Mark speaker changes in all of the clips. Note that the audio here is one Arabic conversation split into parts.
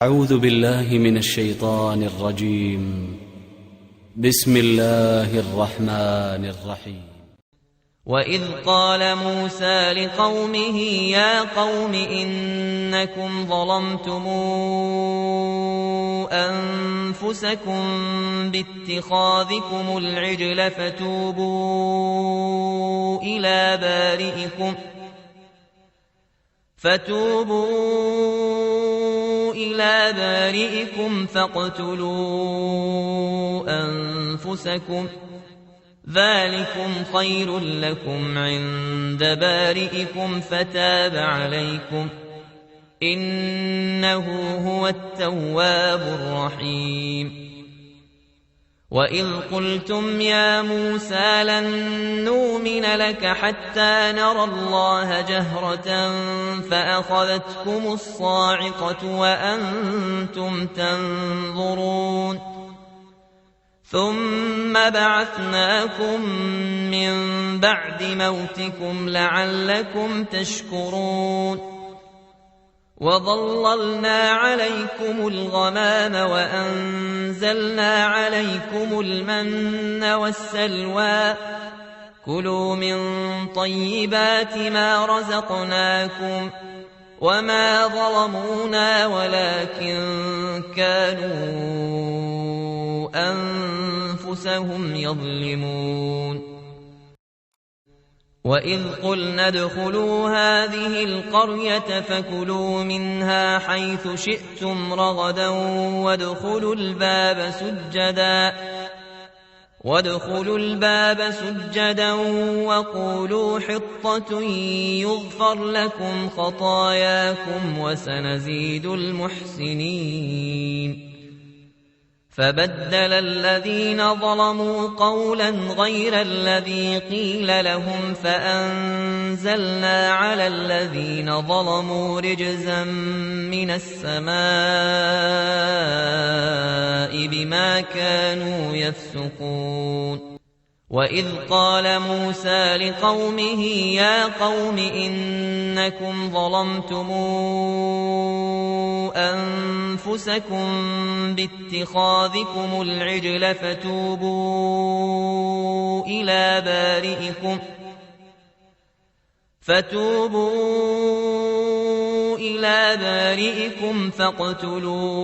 Speaker 1: أعوذ بالله من الشيطان الرجيم. بسم الله الرحمن الرحيم.
Speaker 2: وإذ قال موسى لقومه يا قوم إنكم ظلمتم أنفسكم باتخاذكم العجل فتوبوا إلى بارئكم فاقتلوا أنفسكم ذلكم خير لكم عند بارئكم فتاب عليكم إنه هو التواب الرحيم. وإذ قلتم يا موسى لن نؤمن لك حتى نرى الله جهرة فأخذتكم الصاعقة وأنتم تنظرون ثم بعثناكم من بعد موتكم لعلكم تشكرون وظللنا عليكم الغمام وأنزلنا عليكم المن والسلوى كلوا من طيبات ما رزقناكم وما ظلمونا ولكن كانوا أنفسهم يظلمون. وإذ قلنا ادخلوا هذه القرية فكلوا منها حيث شئتم رغدا وادخلوا الباب سجدا وقولوا حطة يغفر لكم خطاياكم وسنزيد المحسنين. فبدل الذين ظلموا قولا غير الذي قيل لهم فأنزلنا على الذين ظلموا رجزا من السماء بما كانوا يفسقون. وإذ قال موسى لقومه يا قوم إنكم ظلمتم أنفسكم باتخاذكم العجل فتوبوا إلى بارئكم فاقتلوا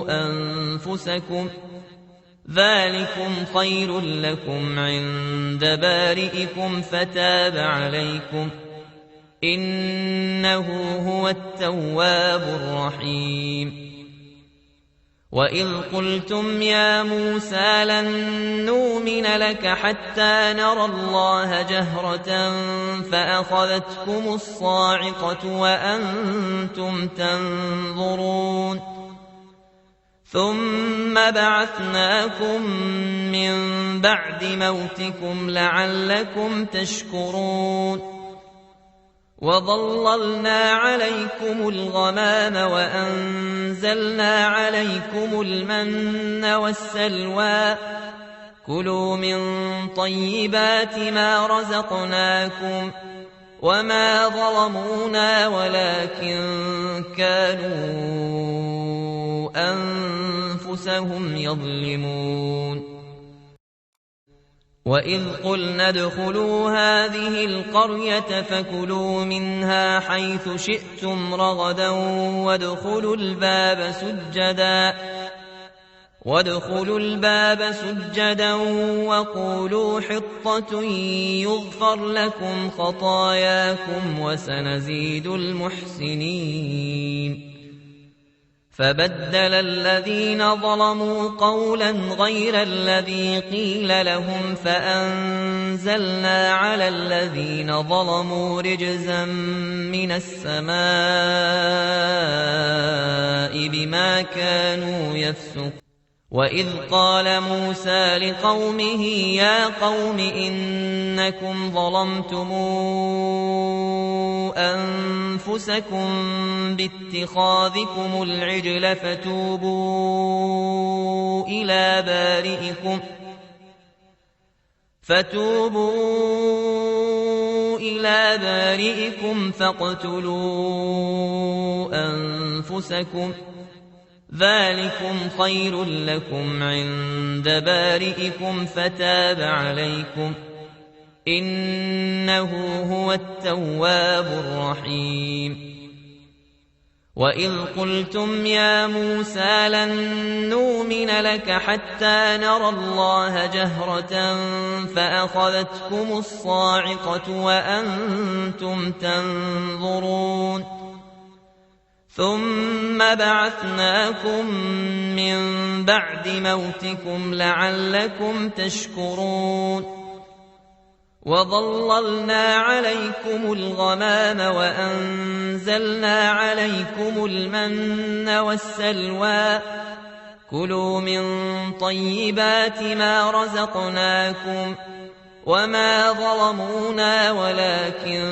Speaker 2: أنفسكم ذلكم خير لكم عند بارئكم فتاب عليكم إنه هو التواب الرحيم. وإذ قلتم يا موسى لن نؤمن لك حتى نرى الله جهرة فأخذتكم الصاعقة وأنتم تنظرون ثم بعثناكم من بعد موتكم لعلكم تشكرون وظللنا عليكم الغمام وأنزلنا عليكم المن والسلوى كلوا من طيبات ما رزقناكم وما ظلمونا ولكن كانوا أنفسهم يظلمون. وإذ قلنا ادخلوا هذه القرية فكلوا منها حيث شئتم رغدا وادخلوا الباب سجدا وقولوا حطة يغفر لكم خطاياكم وسنزيد المحسنين. فبدل الذين ظلموا قولا غير الذي قيل لهم فأنزلنا على الذين ظلموا رجزا من السماء بما كانوا يفسقون. وإذ قال موسى لقومه يا قوم إنكم ظلمتم أنفسكم باتخاذكم العجل فتوبوا إلى بارئكم فاقتلوا أنفسكم ذلكم خير لكم عند بارئكم فتاب عليكم إنه هو التواب الرحيم وإذ قلتم يا موسى لن نؤمن لك حتى نرى الله جهرة فأخذتكم الصاعقة وأنتم تنظرون ثم بعثناكم من بعد موتكم لعلكم تشكرون وظللنا عليكم الغمام وأنزلنا عليكم المن والسلوى كلوا من طيبات ما رزقناكم وما ظلمونا ولكن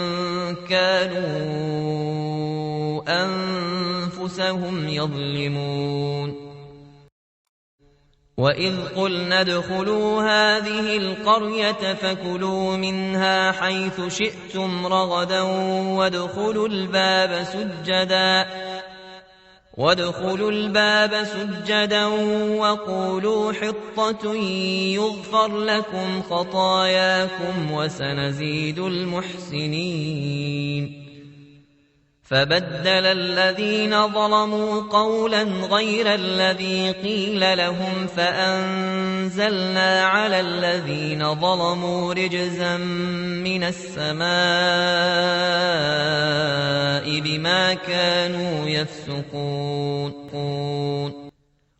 Speaker 2: كانوا أنفسهم يظلمون وإذ قلنا ادخلوا هذه القرية فكلوا منها حيث شئتم رغدا وادخلوا الباب سجدا وقولوا حطة يغفر لكم خطاياكم وسنزيد المحسنين فبدل الذين ظلموا قولا غير الذي قيل لهم فأنزلنا على الذين ظلموا رجزا من السماء بما كانوا يفسقون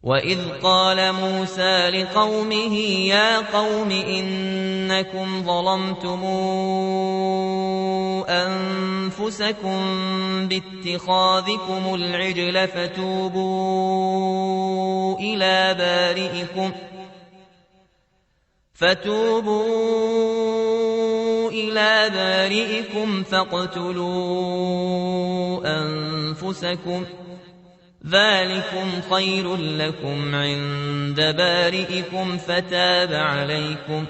Speaker 2: وإذ قال موسى لقومه يا قوم إنكم ظلمتم أنفسكم باتخاذكم العجل فتوبوا إلى بارئكم فاقتلوا أنفسكم ذلكم خير لكم عند بارئكم فتاب عليكم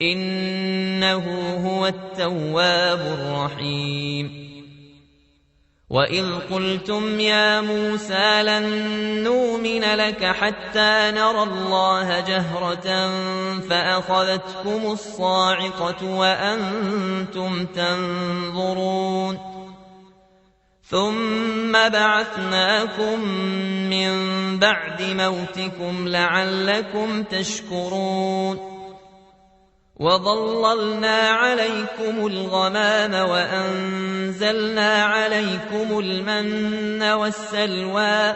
Speaker 2: إنه هو التواب الرحيم وإذ قلتم يا موسى لن نؤمن لك حتى نرى الله جهرة فأخذتكم الصاعقة وأنتم تنظرون ثم بعثناكم من بعد موتكم لعلكم تشكرون وظللنا عليكم الغمام وأنزلنا عليكم المن والسلوى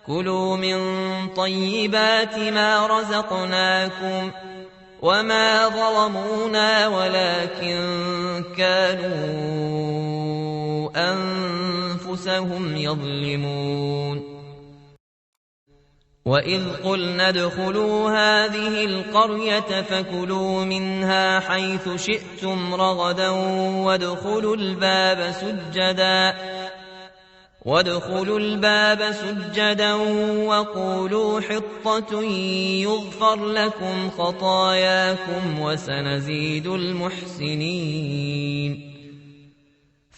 Speaker 2: كلوا من طيبات ما رزقناكم وما ظلمونا ولكن كانوا أنفسهم يظلمون وإذ قلنا ادخلوا هذه القرية فكلوا منها حيث شئتم رغدا وادخلوا الباب سجدا وقولوا حطة يغفر لكم خطاياكم وسنزيد المحسنين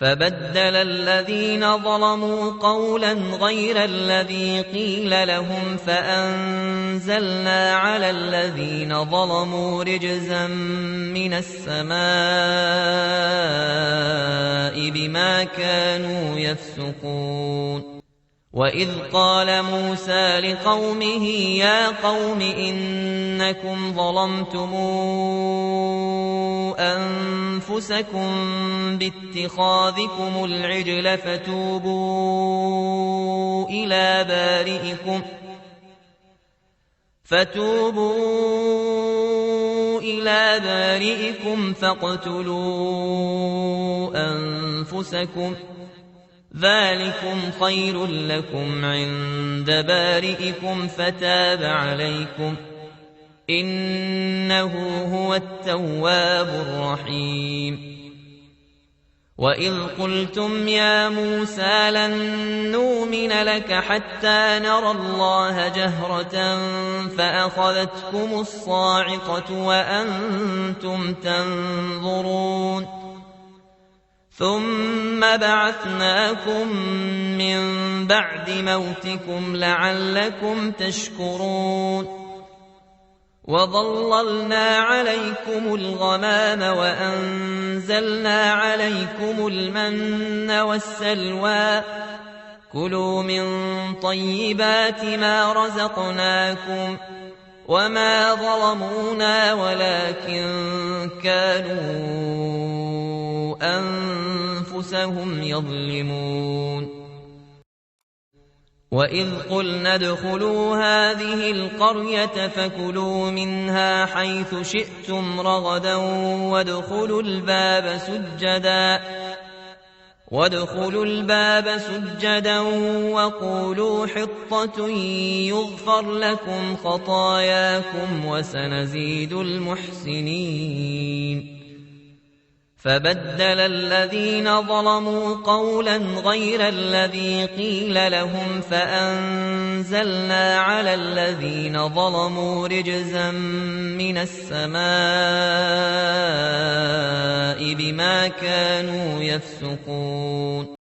Speaker 2: فبدل الذين ظلموا قولا غير الذي قيل لهم فأنزلنا على الذين ظلموا رجزا من السماء بما كانوا يفسقون وإذ قال موسى لقومه يا قوم إنكم ظلمتم أنفسكم باتخاذكم العجل فتوبوا إلى بارئكم فاقتلوا أنفسكم ذلكم خير لكم عند بارئكم فتاب عليكم إنه هو التواب الرحيم وإذ قلتم يا موسى لن نؤمن لك حتى نرى الله جهرة فأخذتكم الصاعقة وأنتم تنظرون ثم بعثناكم من بعد موتكم لعلكم تشكرون وظللنا عليكم الغمام وأنزلنا عليكم المن والسلوى كلوا من طيبات ما رزقناكم وما ظلمونا ولكن كانوا أنفسهم يظلمون وإذ قلنا ادخلوا هذه القرية فكلوا منها حيث شئتم رغدا وادخلوا الباب سجدا وقولوا حطة يغفر لكم خطاياكم وسنزيد المحسنين فبدل الذين ظلموا قولا غير الذي قيل لهم فأنزلنا على الذين ظلموا رجزا من السماء بما كانوا يفسقون